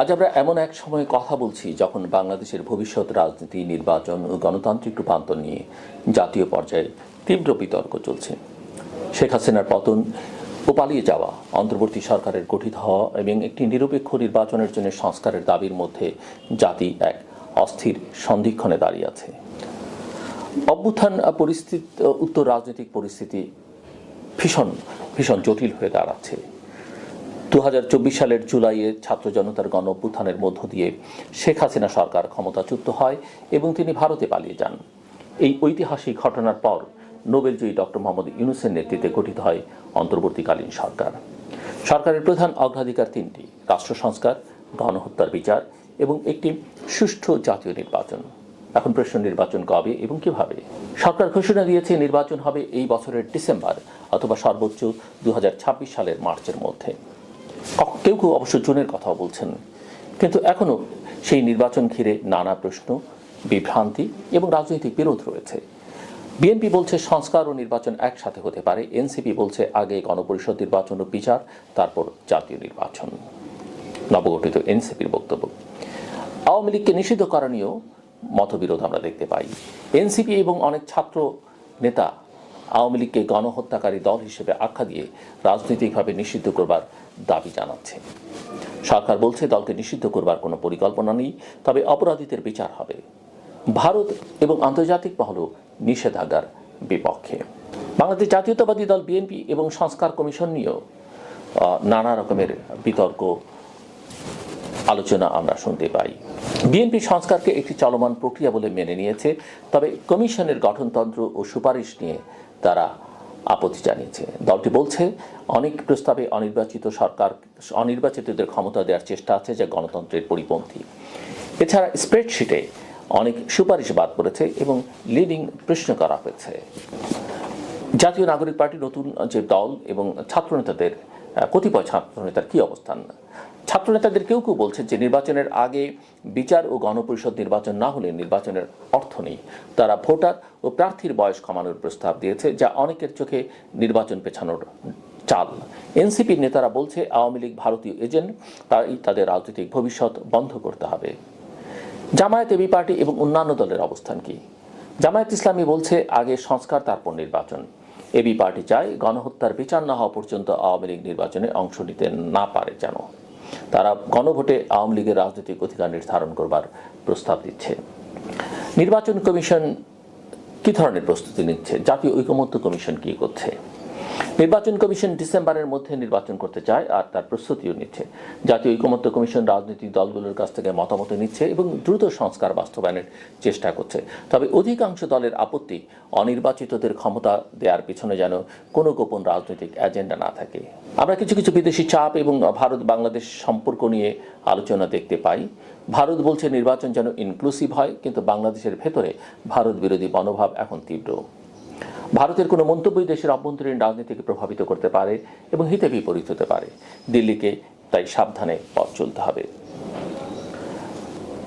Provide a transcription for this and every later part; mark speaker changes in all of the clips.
Speaker 1: আজ আমরা এমন এক সময়ে কথা বলছি যখন বাংলাদেশের ভবিষ্যৎ রাজনীতি, নির্বাচন ও গণতান্ত্রিক রূপান্তর নিয়ে জাতীয় পর্যায়ে তীব্র বিতর্ক চলছে। শেখ হাসিনার পতন ও পালিয়ে যাওয়া, অন্তর্বর্তী সরকারের গঠিত হওয়া এবং একটি নিরপেক্ষ নির্বাচনের জন্য সংস্কারের দাবির মধ্যে জাতি এক অস্থির সন্ধিক্ষণে দাঁড়িয়ে আছে। অভ্যুত্থান পরিস্থিতি, উত্তর রাজনৈতিক পরিস্থিতি ভীষণ ভীষণ জটিল হয়ে দাঁড়াচ্ছে। 2024 সালের জুলাইয়ে ছাত্র জনতার গণ অভ্যুত্থানের মধ্য দিয়ে শেখ হাসিনা সরকার ক্ষমতাচ্যুত হয় এবং তিনি ভারতে পালিয়ে যান। এই ঐতিহাসিক ঘটনার পর নোবেলজয়ী ডক্টর মোহাম্মদ ইউনূসের নেতৃত্বে গঠিত হয় অন্তর্বর্তীকালীন সরকার। সরকারের প্রধান অগ্রাধিকার তিনটি: রাষ্ট্র সংস্কার, গণহত্যার বিচার এবং একটি সুষ্ঠু জাতীয় নির্বাচন। এখন প্রশ্ন, নির্বাচন কবে এবং কিভাবে? সরকার ঘোষণা দিয়েছে নির্বাচন হবে এই বছরের ডিসেম্বর অথবা সর্বোচ্চ 2026 সালের মার্চের মধ্যে। কেউ কেউ অবশ্য জুনের কথাও বলছেন, কিন্তু এখনও সেই নির্বাচন ঘিরে নানা প্রশ্ন, বিভ্রান্তি এবং রাজনৈতিক বিরোধ রয়েছে। বিএনপি বলছে সংস্কার ও নির্বাচন একসাথে হতে পারে, এনসিপি বলছে আগে গণপরিষদ নির্বাচন ও বিচার, তারপর জাতীয় নির্বাচন। নবগঠিত এনসিপির বক্তব্য। আওয়ামী লীগকে নিষিদ্ধ করা নিয়েও মতবিরোধ আমরা দেখতে পাই। এনসিপি এবং অনেক ছাত্র নেতা আওয়ামী লীগকে গণহত্যাকারী দল হিসেবে আখ্যা দিয়ে রাজনৈতিকভাবে নিষিদ্ধ করবার দাবি জানাচ্ছে। সরকার বলছে দলকে নিষিদ্ধ করবার কোনো পরিকল্পনা নেই, তবে অপরাধীদের বিচার হবে। ভারত এবং আন্তর্জাতিক মহলও নিষেধাজ্ঞার বিপক্ষে। বাংলাদেশ জাতীয়তাবাদী দল বিএনপি এবং সংস্কার কমিশন নিয়েও নানা রকমের বিতর্ক, আলোচনা আমরা শুনতে পাই। বিএনপি সংস্কারকে একটি চলমান প্রক্রিয়া বলে মেনে নিয়েছে, তবে কমিশনের গঠনতন্ত্র ও সুপারিশ নিয়ে তারা আপত্তি জানিয়েছে। দলটি বলছে অনেক প্রস্তাবে অনির্বাচিতদের ক্ষমতা দেওয়ার চেষ্টা আছে, যা গণতন্ত্রের পরিপন্থী। এছাড়া স্প্রেডশিটে অনেক সুপারিশ বাদ পড়েছে এবং লিডিং প্রশ্ন করা হয়েছে। জাতীয় নাগরিক পার্টি নতুন যে দল এবং ছাত্রনেতাদের, কতিপয় ছাত্রনেতার কী অবস্থান? ছাত্রনেতাদের কেউ কেউ বলছেন যে নির্বাচনের আগে বিচার ও গণপরিষদ নির্বাচন না হলে নির্বাচনের অর্থ নেই। তারা ভোটার ও প্রার্থীর বয়স কমানোর প্রস্তাব দিয়েছে, যা অনেকের চোখে নির্বাচন পেছানোর চাল। এনসিপির নেতারা বলছে আওয়ামী লীগ ভারতীয় এজেন্ট, তাই তাদের রাজনৈতিক ভবিষ্যৎ বন্ধ করতে হবে। জামায়াত, এবি পার্টি এবং অন্যান্য দলের অবস্থান কি? জামায়াত ইসলামী বলছে আগে সংস্কার, তারপর নির্বাচন। এবি পার্টি চায় গণহত্যার বিচার না হওয়া পর্যন্ত আওয়ামী লীগ নির্বাচনে অংশ নিতে না পারে যেন। তারা গণভোটে আওয়ামী লীগের রাজনৈতিক অধিকার নির্ধারণ করবার প্রস্তাব দিচ্ছে। নির্বাচন কমিশন কী ধরনের প্রস্তুতি নিচ্ছে? জাতীয় ঐকমত্য কমিশন কী করছে? নির্বাচন কমিশন ডিসেম্বরের মধ্যে নির্বাচন করতে চায় আর তার প্রস্তুতিও নিচ্ছে। জাতীয় ঐকমত্য কমিশন রাজনৈতিক দলগুলোর কাছ থেকে মতামত নিচ্ছে এবং দ্রুত সংস্কার বাস্তবায়নের চেষ্টা করছে। তবে অধিকাংশ দলের আপত্তি, অনির্বাচিতদের ক্ষমতা দেওয়ার পিছনে যেন কোনো গোপন রাজনৈতিক এজেন্ডা না থাকে। আমরা কিছু কিছু বিদেশি চাপ এবং ভারত বাংলাদেশ সম্পর্ক নিয়ে আলোচনা দেখতে পাই। ভারত বলছে নির্বাচন যেন ইনক্লুসিভ হয়, কিন্তু বাংলাদেশের ভেতরে ভারত বিরোধী মনোভাব এখন তীব্র। ভারতের কোনো মন্তব্যই দেশের অভ্যন্তরীণ রাজনীতিকে প্রভাবিত করতে পারে এবং হিতে বিপরীত হতে পারে। দিল্লিকে তাই সাবধানে পথ চলতে হবে।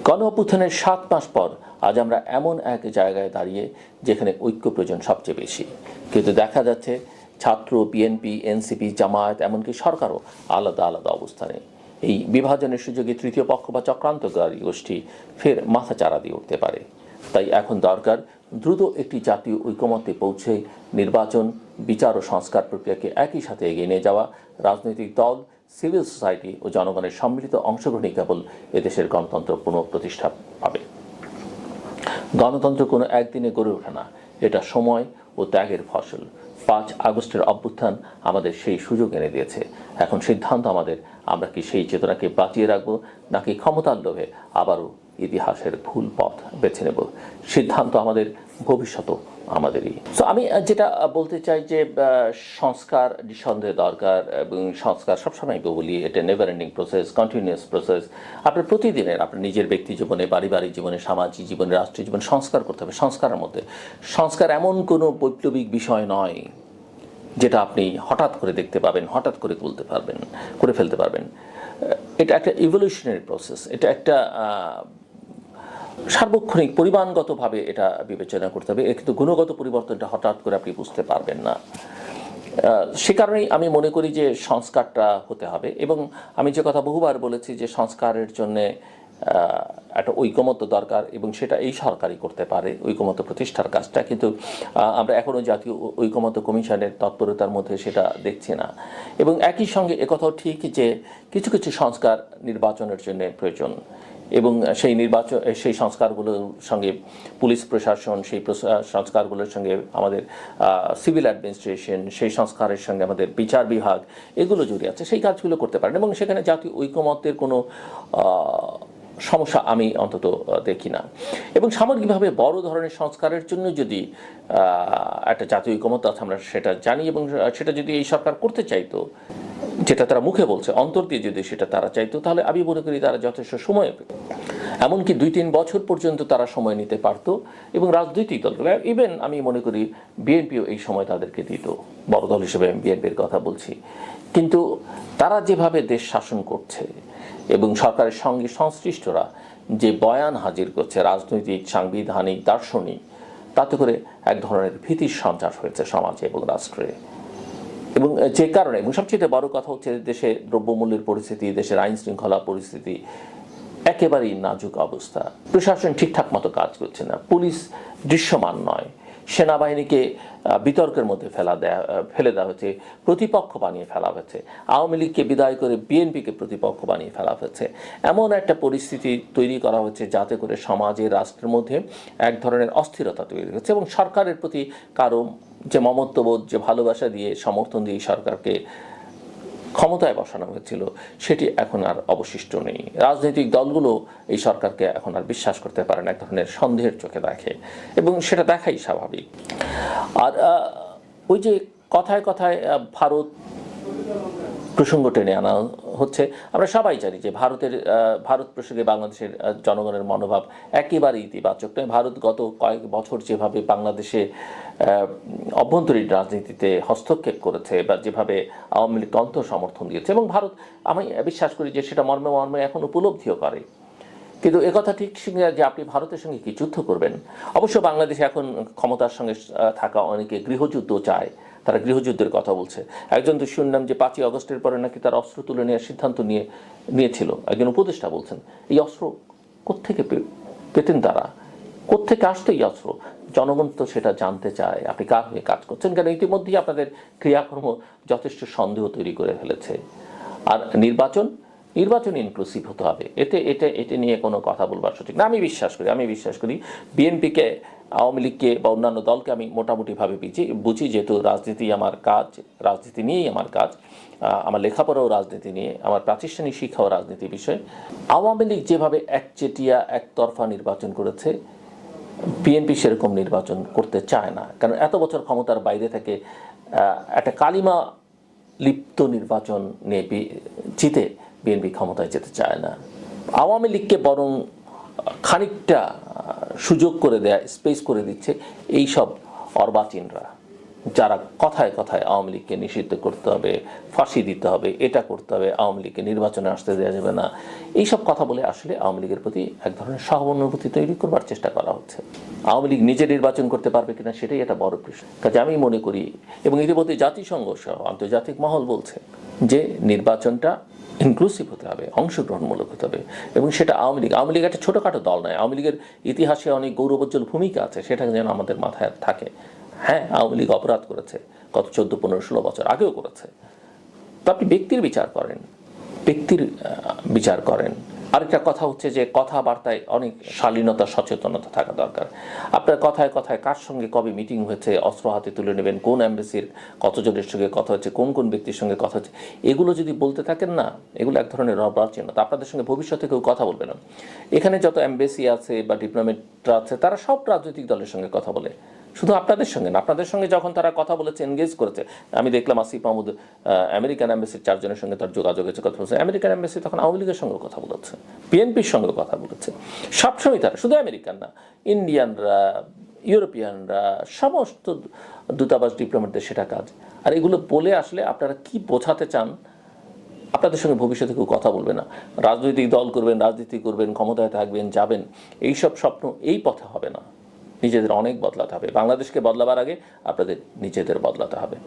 Speaker 1: গণ অভ্যুত্থানের 7 মাস পর আজ আমরা এমন এক জায়গায় দাঁড়িয়ে যেখানে ঐক্য প্রয়োজন সবচেয়ে বেশি, কিন্তু দেখা যাচ্ছে ছাত্র, বিএনপি, এনসিপি, জামায়াত, এমনকি সরকারও আলাদা আলাদা অবস্থানে। এই বিভাজনের সুযোগে তৃতীয় পক্ষ বা চক্রান্তকারী গোষ্ঠী ফের মাথাচাড়া দিয়ে উঠতে পারে। তাই এখন দরকার দ্রুত একটি জাতীয় ঐকমত্যে পৌঁছে নির্বাচন, বিচার ও সংস্কার প্রক্রিয়াকে একই সাথে এগিয়ে নিয়ে যাওয়া। রাজনৈতিক দল, সিভিল সোসাইটি ও জনগণের সম্মিলিত অংশগ্রহণই কেবল এদেশের গণতন্ত্র পুনঃপ্রতিষ্ঠা পাবে। গণতন্ত্র কোনো একদিনে গড়ে ওঠে না, এটা সময় ও ত্যাগের ফসল। 5 আগস্টের অভ্যুত্থান আমাদের সেই সুযোগ এনে দিয়েছে। এখন সিদ্ধান্ত আমাদের, আমরা কি সেই চেতনাকে বাঁচিয়ে রাখবো নাকি ক্ষমতার লোভে আবারও ইতিহাসের ভুল পথ বেছে নেব? সিদ্ধান্ত আমাদের, ভবিষ্যৎও আমাদেরই। সো আমি যেটা বলতে চাই যে সংস্কার নিঃসন্দেহে দরকার, এবং সংস্কার সবসময় বলি এটা never ending process, continuous process. আপনার প্রতিদিনের, আপনার নিজের ব্যক্তি জীবনে, পারিবারিক জীবনে, সামাজিক জীবনে, রাষ্ট্রীয় জীবনে সংস্কার করতে হবে। সংস্কারের মধ্যে সংস্কার এমন কোনো বৈপ্লবিক বিষয় নয় যেটা আপনি হঠাৎ করে দেখতে পাবেন, হঠাৎ করে করে ফেলতে পারবেন। এটা একটা ইভলিউশনারি প্রসেস, এটা একটা সার্বক্ষণিক পরিমাণগতভাবে এটা বিবেচনা করতে হবে। কিন্তু গুণগত পরিবর্তনটা হঠাৎ করে আপনি বুঝতে পারবেন না। সে কারণেই আমি মনে করি যে সংস্কারটা হতে হবে। এবং আমি যে কথা বহুবার বলেছি যে সংস্কারের জন্যে একটা ঐকমত্য দরকার, এবং সেটা এই সরকারই করতে পারে ঐকমত্য প্রতিষ্ঠার কাজটা। কিন্তু আমরা এখনও জাতীয় ঐকমত্য কমিশনের তৎপরতার মধ্যে সেটা দেখছি না। এবং একই সঙ্গে একথাও ঠিক যে কিছু কিছু সংস্কার নির্বাচনের জন্য প্রয়োজন, এবং সেই সংস্কারগুলোর সঙ্গে পুলিশ প্রশাসন, সেই সংস্কারগুলোর সঙ্গে আমাদের সিভিল অ্যাডমিনিস্ট্রেশন, সেই সংস্কারের সঙ্গে আমাদের বিচার বিভাগ, এগুলো জড়িয়ে আছে। সেই কাজগুলো করতে পারেন, এবং সেখানে জাতীয় ঐকমত্যের কোনো সমস্যা আমি অন্তত দেখি না। এবং সামগ্রিকভাবে বড় ধরনের সংস্কারের জন্য যদি একটা জাতীয় ঐকমত্য আছে, আমরা সেটা জানি, এবং সেটা যদি এই সরকার করতে চাইতো, যেটা তারা মুখে বলছে, অন্তর দিয়ে যদি সেটা তারা চাইতো, তাহলে আমি মনে করি তারা যথেষ্ট সময় পেত। এমনকি 2-3 বছর পর্যন্ত তারা সময় নিতে পারত, এবং রাজনৈতিক দলগুলো, ইভেন আমি মনে করি বিএনপিও এই সময় তাদেরকে দিত। বড় দল হিসেবে আমি বিএনপির কথা বলছি। কিন্তু তারা যেভাবে দেশ শাসন করছে এবং সরকারের সঙ্গে সংশ্লিষ্টরা যে বয়ান হাজির করছে, রাজনৈতিক, সাংবিধানিক, দার্শনিক, তাতে করে এক ধরনের ভীতির সঞ্চার হয়েছে সমাজে এবং রাষ্ট্রে। এবং যে কারণে, এবং সবচেয়ে বড় কথা হচ্ছে দেশে দ্রব্যমূল্যের পরিস্থিতি, দেশের আইন শৃঙ্খলা পরিস্থিতি একেবারেই নাজুক অবস্থা। প্রশাসন ঠিকঠাক মতো কাজ করছে না, পুলিশ দৃশ্যমান নয়, সেনাবাহিনীকে বিতর্কের মধ্যে ফেলে দেওয়া হয়েছে, প্রতিপক্ষ বানিয়ে ফেলা হয়েছে, আওয়ামী লীগকে বিদায় করে বিএনপিকে প্রতিপক্ষ বানিয়ে ফেলা হয়েছে। এমন একটা পরিস্থিতি তৈরি করা হচ্ছে যাতে করে সমাজে, রাষ্ট্রের মধ্যে এক ধরনের অস্থিরতা তৈরি হচ্ছে, এবং সরকারের প্রতি কারো যে মমত্ববোধ, যে ভালোবাসা দিয়ে, সমর্থন দিয়ে সরকারকে ক্ষমতায় বসানো হয়েছিল, সেটি এখন আর অবশিষ্ট নেই। রাজনৈতিক দলগুলো এই সরকারকে এখন আর বিশ্বাস করতে পারে না, এক ধরনের সন্দেহের চোখে দেখে, এবং সেটা দেখাই স্বাভাবিক। আর ওই যে কথায় কথায় ভারত প্রসঙ্গ টেনে আনা হচ্ছে, আমরা সবাই জানি যে ভারত প্রসঙ্গে বাংলাদেশের জনগণের মনোভাব একেবারে ইতিবাচক নয়। ভারত গত কয়েক বছর যেভাবে বাংলাদেশে অভ্যন্তরীণ রাজনীতিতে হস্তক্ষেপ করেছে, বা যেভাবে আওয়ামী লীগ অন্ত সমর্থন দিয়েছে, এবং ভারত, আমি বিশ্বাস করি যে সেটা মর্মে মর্মে এখন উপলব্ধিও করে। কিন্তু একথা ঠিক যে আপনি ভারতের সঙ্গে কি যুদ্ধ করবেন? অবশ্য বাংলাদেশে এখন ক্ষমতার সঙ্গে থাকা অনেকে গৃহযুদ্ধ চায়, তারা গৃহযুদ্ধের কথা বলছে। একজন তো শুনলাম যে 5ই আগস্টের পরে নাকি তারা অস্ত্র তুলে নেওয়ার সিদ্ধান্ত নিয়েছিল, একজন উপদেষ্টা বলছেন। এই অস্ত্র কোত্থেকে পেতেন তারা? কোত্থেকে আসতো এই অস্ত্র? জনগণ তো সেটা জানতে চায়, আপনি কার হয়ে কাজ করছেন, কারণ ইতিমধ্যেই আপনাদের ক্রিয়াকর্ম যথেষ্ট সন্দেহ তৈরি করে ফেলেছে। আর নির্বাচন ইনক্লুসিভ হতে হবে, এতে নিয়ে কোনো কথা বলবার সঠিক না। আমি বিশ্বাস করি বিএনপিকে, আওয়ামী লীগকে বা অন্যান্য দলকে আমি মোটামুটিভাবে বুঝি, যেহেতু রাজনীতি আমার কাজ, রাজনীতি নিয়েই আমার কাজ, আমার লেখাপড়াও রাজনীতি নিয়ে, আমার প্রাতিষ্ঠানিক শিক্ষাও রাজনীতি বিষয়। আওয়ামী লীগ যেভাবে একচেটিয়া, একতরফা নির্বাচন করেছে, বিএনপি সেরকম নির্বাচন করতে চায় না, কারণ এত বছর ক্ষমতার বাইরে থেকে একটা কালিমা লিপ্ত নির্বাচন নিয়ে জিতে বিএনপি ক্ষমতায় যেতে চায় না। আওয়ামী লীগকে বরং খানিকটা সুযোগ করে দেয়া, স্পেস করে দিচ্ছে এই সব অর্বাচীনরা, যারা কথায় কথায় আওয়ামী লীগকে নিষিদ্ধ করতে হবে, ফাঁসি দিতে হবে, এটা করতে হবে, আওয়ামী লীগকে নির্বাচনে আসতে দেওয়া যাবে না, এইসব কথা বলে আসলে আওয়ামী লীগের প্রতি এক ধরনের সহানুভূতি তৈরি করবার চেষ্টা করা হচ্ছে। আওয়ামী লীগ নিজে নির্বাচন করতে পারবে কিনা সেটাই একটা বড় প্রশ্ন। কাজে আমি মনে করি, এবং ইতিমধ্যে জাতিসংঘ সহ আন্তর্জাতিক মহল বলছে যে নির্বাচনটা ইনক্লুসিভ হতে হবে, অংশগ্রহণমূলক হতে হবে, এবং সেটা আওয়ামী লীগ একটা ছোটোখাটো দল নয়। আওয়ামী লীগের ইতিহাসে অনেক গৌরবোজ্জ্বল ভূমিকা আছে, সেটা যেন আমাদের মাথায় থাকে। হ্যাঁ, আওয়ামী লীগ অপরাধ করেছে, গত 14, 15, 16 বছর আগেও করেছে। তো আপনি ব্যক্তির বিচার করেন। আরেকটা কথা হচ্ছে যে কথাবার্তায় অনেক শালীনতা, সচেতনতা থাকা দরকার। আপনার কথায় কথায় কার সঙ্গে কবে মিটিং হয়েছে, অস্ত্র হাতে তুলে নেবেন, কোন অ্যাম্বাসির কতজনের সঙ্গে কথা হচ্ছে, কোন ব্যক্তির সঙ্গে কথা হচ্ছে, এগুলো যদি বলতে থাকেন না, এগুলো এক ধরনের অপ্রাচীনতা। আপনাদের সঙ্গে ভবিষ্যতে কেউ কথা বলবে না। এখানে যত অ্যাম্বাসি আছে বা ডিপ্লোমেটরা আছে, তারা সব রাজনৈতিক দলের সঙ্গে কথা বলে, শুধু আপনাদের সঙ্গে না। আপনাদের সঙ্গে যখন তারা কথা বলেছে, এনগেজ করেছে, আমি দেখলাম আসিফ মাহমুদ আমেরিকান অ্যাম্বাসির 4 জনের সঙ্গে তার যোগাযোগ হয়েছে, কথা বলছে। আমেরিকান অ্যাম্বাসি তখন আওয়ামী লীগের সঙ্গে কথা বলেছে, বিএনপির সঙ্গে কথা বলেছে, সবসময় তারা, শুধু আমেরিকান না, ইন্ডিয়ানরা, ইউরোপিয়ানরা, সমস্ত দূতাবাস, ডিপ্লোমেটদের সেটা কাজ। আর এগুলো বলে আসলে আপনারা কি বোঝাতে চান? আপনাদের সঙ্গে ভবিষ্যতে কেউ কথা বলবে না। রাজনৈতিক দল করবেন, রাজনীতি করবেন, ক্ষমতায় থাকবেন, যাবেন, এইসব স্বপ্ন এই পথে হবে না। নিজেদের অনেক বদলাতে হবে। বাংলাদেশকে বদলাবার আগে আপনাদের নিজেদের বদলাতে হবে।